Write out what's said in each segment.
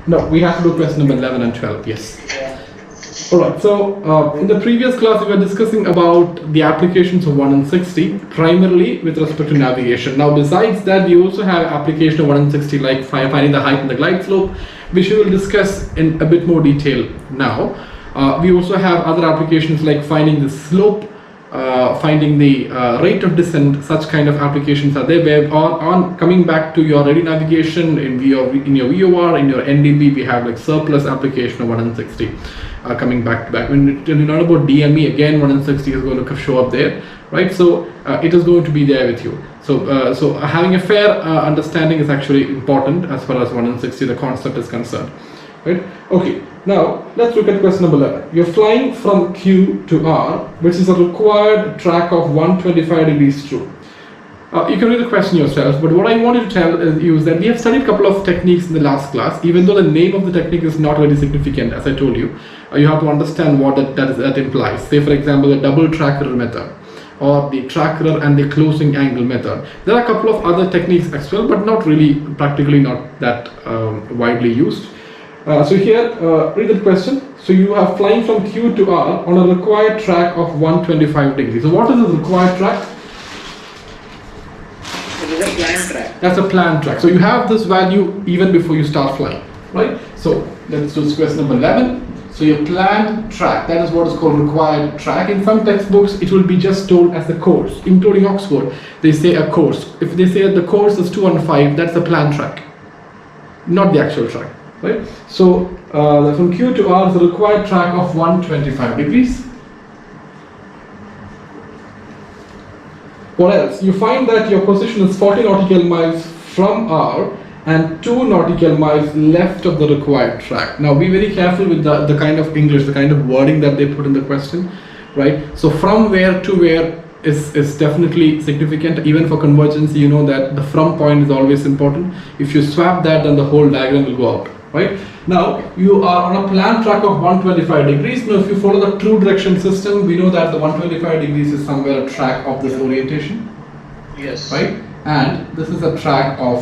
No, we have to do question number 11 and 12, yes. Yeah. Alright, so in the previous class we were discussing about the applications of 1 and 60, primarily with respect to navigation. Now besides that, we also have application of 1 and 60 like finding the height and the glide slope, which we will discuss in a bit more detail now. We also have other applications like finding the slope, finding the rate of descent. Such kind of applications are there. Where on coming back to your ready navigation in your VOR, in your NDB, we have like surplus application of 1 and 60 coming back to back. When you learn about DME, again 1 and 60 is going to show up there, right? So it is going to be there with you. So having a fair understanding is actually important as far as 1 and 60 the concept is concerned, right? Okay. Now, let's look at question number 11. You're flying from Q to R, which is a required track of 125 degrees true. You can read the question yourself, but what I wanted to tell you is that we have studied a couple of techniques in the last class. Even though the name of the technique is not very significant, as I told you, you have to understand what that implies. Say, for example, the double track error method, or the track error and the closing angle method. There are a couple of other techniques as well, but not really, practically not that widely used. So here, read the question. So you are flying from Q to R on a required track of 125 degrees. So what is the required track? It is a planned track. That's a planned track. So you have this value even before you start flying, right? So let's do question number 11. So your planned track, that is what is called required track. In some textbooks, it will be just told as a course, including Oxford. They say a course. If they say that the course is 215, that's a planned track, not the actual track. Right? So from Q to R is a required track of 125 degrees. What else? You find that your position is 40 nautical miles from R and 2 nautical miles left of the required track. Now be very careful with the kind of English, the kind of wording that they put in the question, right? So from where to where is definitely significant. Even for convergence, you know that the from point is always important. If you swap that, then the whole diagram will go out. Right? Now you are on a planned track of 125 degrees. Now if you follow the true direction system, we know that the 125 degrees is somewhere a track of this orientation. Yes. Right? And this is a track of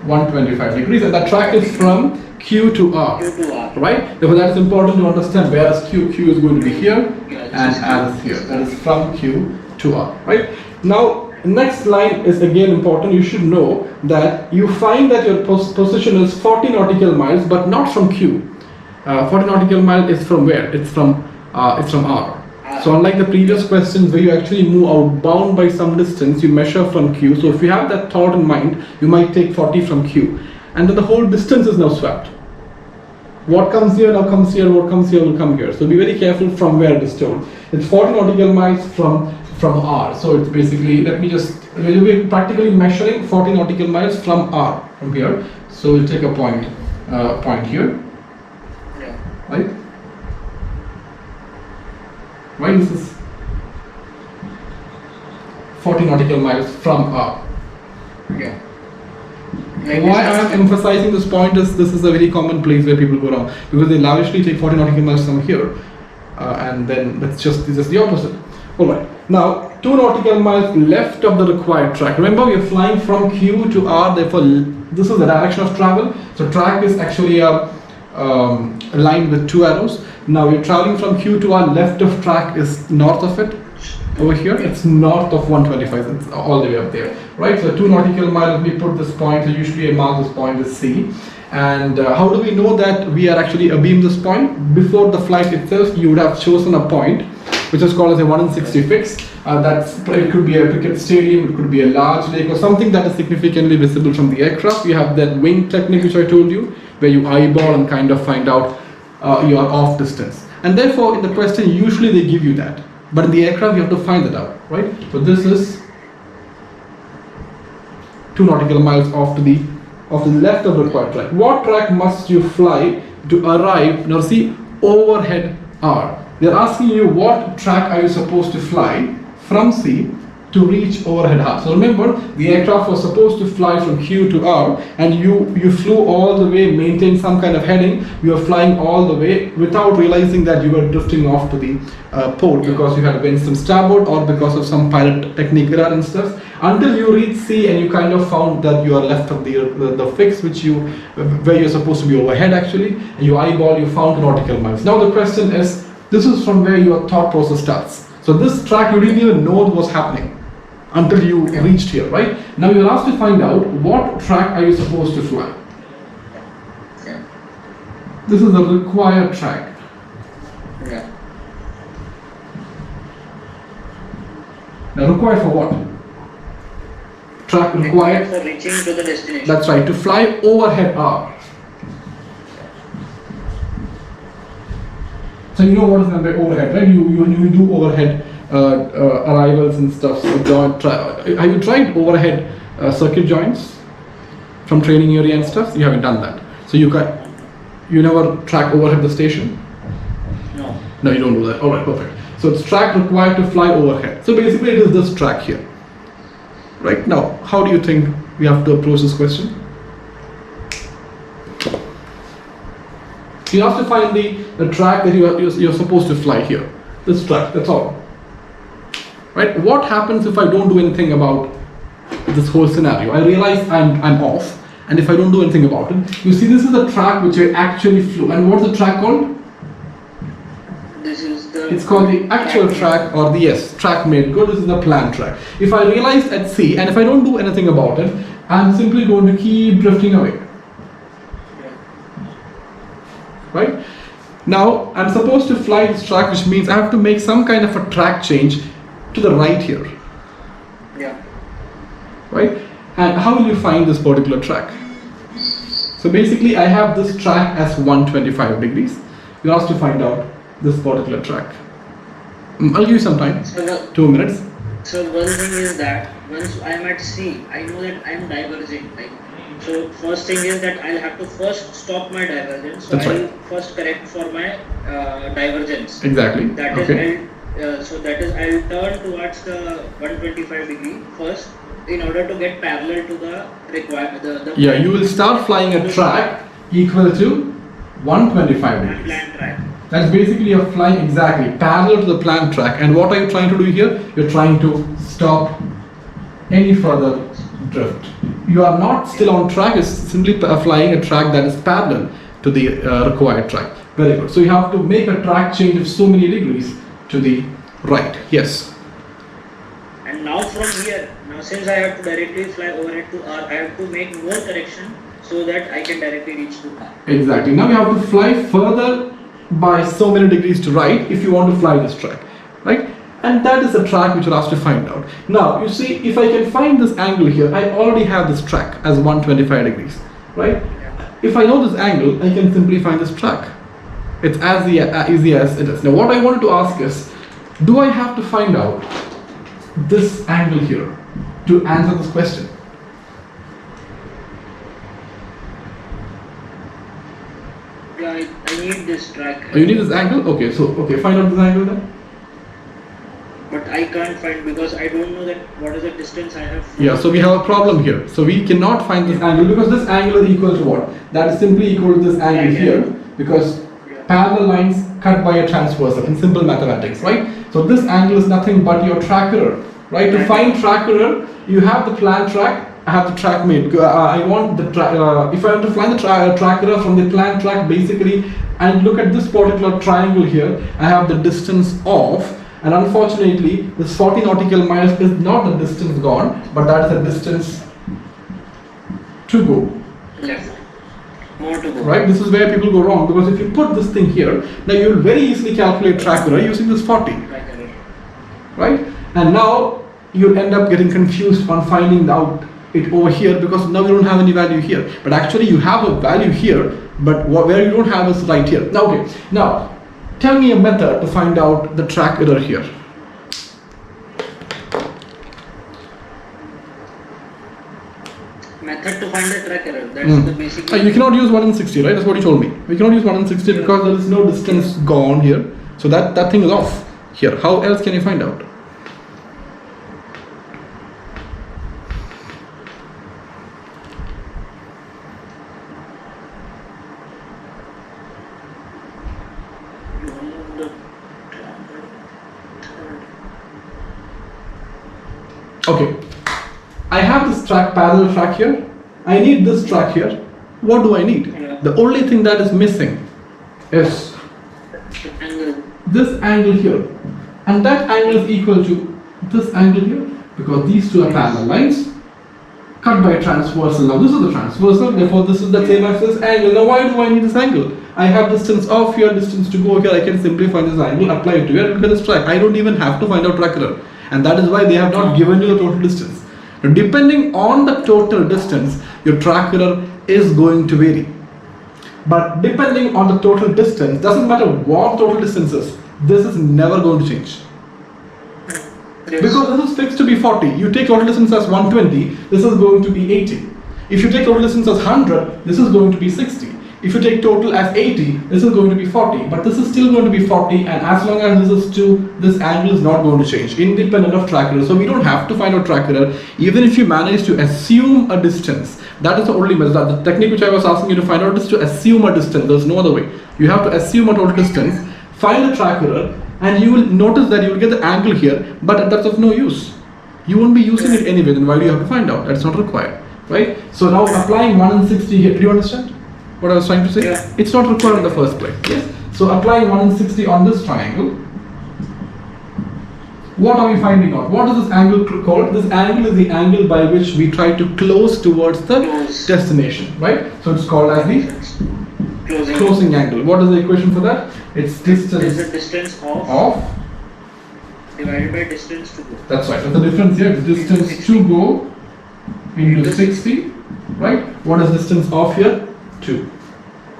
125 degrees, and that track is from Q to R. Q to R. Right? Therefore that is important to understand. Whereas Q is going to be here, Yeah, and R is here. That is from Q to R. Right? Now next line is again important. You should know that you find that your position is 40 nautical miles, but not from Q. 40 nautical miles is from where? It's from R. So unlike the previous questions where you actually move outbound by some distance, you measure from Q. So if you have that thought in mind, you might take 40 from Q, and then the whole distance is now swapped. What comes here now comes here. What comes here will come here. So be very careful from where it is told. It's 40 nautical miles from R. So it's basically, we'll be practically measuring 40 nautical miles from R, from here. So we'll take a point here. Yeah. Right? Right, this is 40 nautical miles from R. Yeah. Why I am emphasizing this point is this is a very common place where people go wrong, because they lavishly take 40 nautical miles from here, and then this is the opposite. Alright, now 2 nautical miles left of the required track. Remember, we are flying from Q to R, therefore this is the direction of travel. So track is actually a line with 2 arrows. Now we are traveling from Q to R, left of track is north of it. Over here, it's north of 125, it's all the way up there. Right, so 2 nautical miles, we put this point, so usually I mark this point as C. And how do we know that we are actually abeam this point? Before the flight itself, you would have chosen a point which is called as a 1 in 60 fix. It could be a cricket stadium, it could be a large lake, or something that is significantly visible from the aircraft. You have that wing technique which I told you, where you eyeball and kind of find out your off distance. And therefore in the question usually they give you that. But in the aircraft you have to find that out, right? So this is 2 nautical miles off to the left of the required track. What track must you fly to arrive? Now see, overhead R. They're asking you what track are you supposed to fly from C to reach overhead R. So remember, the aircraft was supposed to fly from Q to R, and you flew all the way, maintained some kind of heading. You were flying all the way without realizing that you were drifting off to the port because you had been some starboard or because of some pilot technique error and stuff. until you reach C and you kind of found that you are left of the fix where you're supposed to be overhead actually, and you eyeball, you found nautical miles. Now the question is, this is from where your thought process starts. So this track you didn't even know was happening until you reached here, right? Now you're asked to find out what track are you supposed to fly. Yeah. This is the required track. Yeah. Now required for what? Track required for reaching to the destination. That's right, to fly overhead R. So you know what is meant by overhead, right? You do overhead arrivals and stuff. So have you tried overhead circuit joints from training area and stuff? You haven't done that. So you never track overhead the station? No. No, you don't do that. Alright, perfect. So it's track required to fly overhead. So basically it is this track here. Right now, how do you think we have to approach this question? You have to find the track that you're supposed to fly here. This track, that's all. Right? What happens if I don't do anything about this whole scenario? I realize I'm off, and if I don't do anything about it, you see this is the track which I actually flew. And what's the track called? This is the... It's called the actual track, or the track made good. This is the planned track. If I realize at C, and if I don't do anything about it, I'm simply going to keep drifting away. Right? Now, I'm supposed to fly this track, which means I have to make some kind of a track change to the right here. Yeah. Right? And how will you find this particular track? So basically, I have this track as 125 degrees. You're asked to find out this particular track. I'll give you some time, So 2 minutes. So one thing is that once I'm at C, I know that I'm diverging. Right? So first thing is that I'll have to first stop my divergence. So That's I'll right. first correct for my divergence. Exactly. That is, Okay. I'll turn towards the 125 degree first in order to get parallel to the required. Yeah, you will start flying a track equal to 125 degrees. planned track. That's basically you're flying exactly parallel to the planned track. And what are you trying to do here? You're trying to stop any further drift. You are not still on track, it's simply flying a track that is parallel to the required track. Very good. So you have to make a track change of so many degrees to the right. Yes. And now from here, since I have to directly fly overhead to R, I have to make more correction so that I can directly reach to R. Exactly. Now you have to fly further by so many degrees to right if you want to fly this track, right? And that is the track which you're asked to find out. Now you see, if I can find this angle here, I already have this track as 125 degrees, right? If I know this angle, I can simply find this track. It's as easy as it is. Now what I wanted to ask is, do I have to find out this angle here to answer this question? Yeah, I need this track. Oh, you need this angle? Okay, so find out this angle then. But I can't find because I don't know that what is the distance I have. Yeah, so we have a problem here. So we cannot find this angle because this angle is equal to what? That is simply equal to this angle here, because parallel lines cut by a transversal in simple mathematics, right? So this angle is nothing but your track error, right? To find track error, you have the planned track, I have the track made. I want the if I want to find the track error from the planned track, basically, and look at this particular triangle here, I have the distance off. And unfortunately, this 40 nautical miles is not the distance gone, but that is the distance to go. Left. More to go. Right? This is where people go wrong, because if you put this thing here, now you will very easily calculate track error using this 40. Right? And now you'll end up getting confused on finding out it over here, because now you don't have any value here. But actually you have a value here, but where you don't have is right here. Now, okay. Now, tell me a method to find out the track error here. Method to find the track error. That's the basic. You cannot use 1 in 60, right? That's what you told me. We cannot use 1 in 60 because there is no distance gone here. So that thing is off here. How else can you find out? Okay, I have this track, parallel track here. I need this track here. What do I need? The only thing that is missing is this angle here. And that angle is equal to this angle here, because these two are parallel lines cut by transversal. Now this is the transversal, therefore this is the same as this angle. Now why do I need this angle? I have distance off here, distance to go here. I can simply find this angle, apply it to here, and get this track. I don't even have to find out track error. And that is why they have not given you the total distance. Now, depending on the total distance, your track error is going to vary. But depending on the total distance, doesn't matter what total distance is, this is never going to change. Yes. Because this is fixed to be 40. You take total distance as 120, this is going to be 80. If you take total distance as 100, this is going to be 60. If you take total as 80, this is going to be 40. But this is still going to be 40, and as long as this is 2, this angle is not going to change, independent of track error. So we don't have to find out track error, even if you manage to assume a distance. That is the only method. The technique which I was asking you to find out is to assume a distance. There's no other way. You have to assume a total distance, find the track error, and you will notice that you will get the angle here, but that's of no use. You won't be using it anyway, then why do you have to find out? That's not required, right? So now applying 1 and 60 here, do you understand what I was trying to say? Yeah. It's not required in the first place, yes? So applying 1 and 60 on this triangle, what are we finding out? What is this angle called? This angle is the angle by which we try to close towards the destination, right? So it's called as the closing angle. What is the equation for that? It's distance Is the distance off divided by distance to go. That's right. So the difference here is distance to go into 60, right? What is distance off here? 2.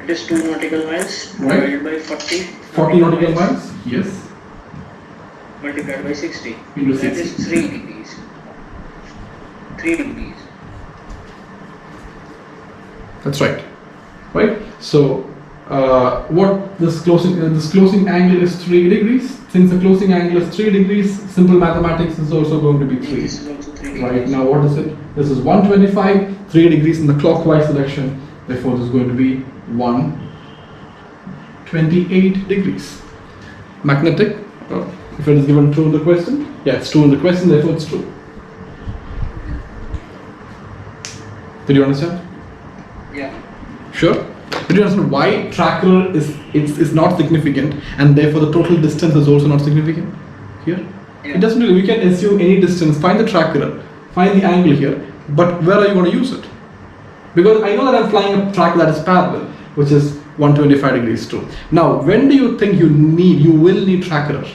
It is 2 nautical miles Right. divided by 40. 40 nautical miles? Yes. Multiplied by 60. Into That 60. is 3 degrees. 3 degrees. That's right. Right? So what this closing angle is 3 degrees. Since the closing angle is 3 degrees, simple mathematics is also going to be 3. This is also 3 degrees. Right, now what is it? This is 125, 3 degrees in the clockwise direction. Therefore, this is going to be 128 degrees. Magnetic, if it is given true in the question, yeah, it's true in the question, therefore it's true. Did you understand? Yeah. Sure? Did you understand why track error is not significant, and therefore the total distance is also not significant here? Yeah. It doesn't really, we can assume any distance, find the track error, find the angle here, but where are you going to use it? Because I know that I'm flying a track that is parallel, which is 125 degrees true. Now, when do you think you will need track error?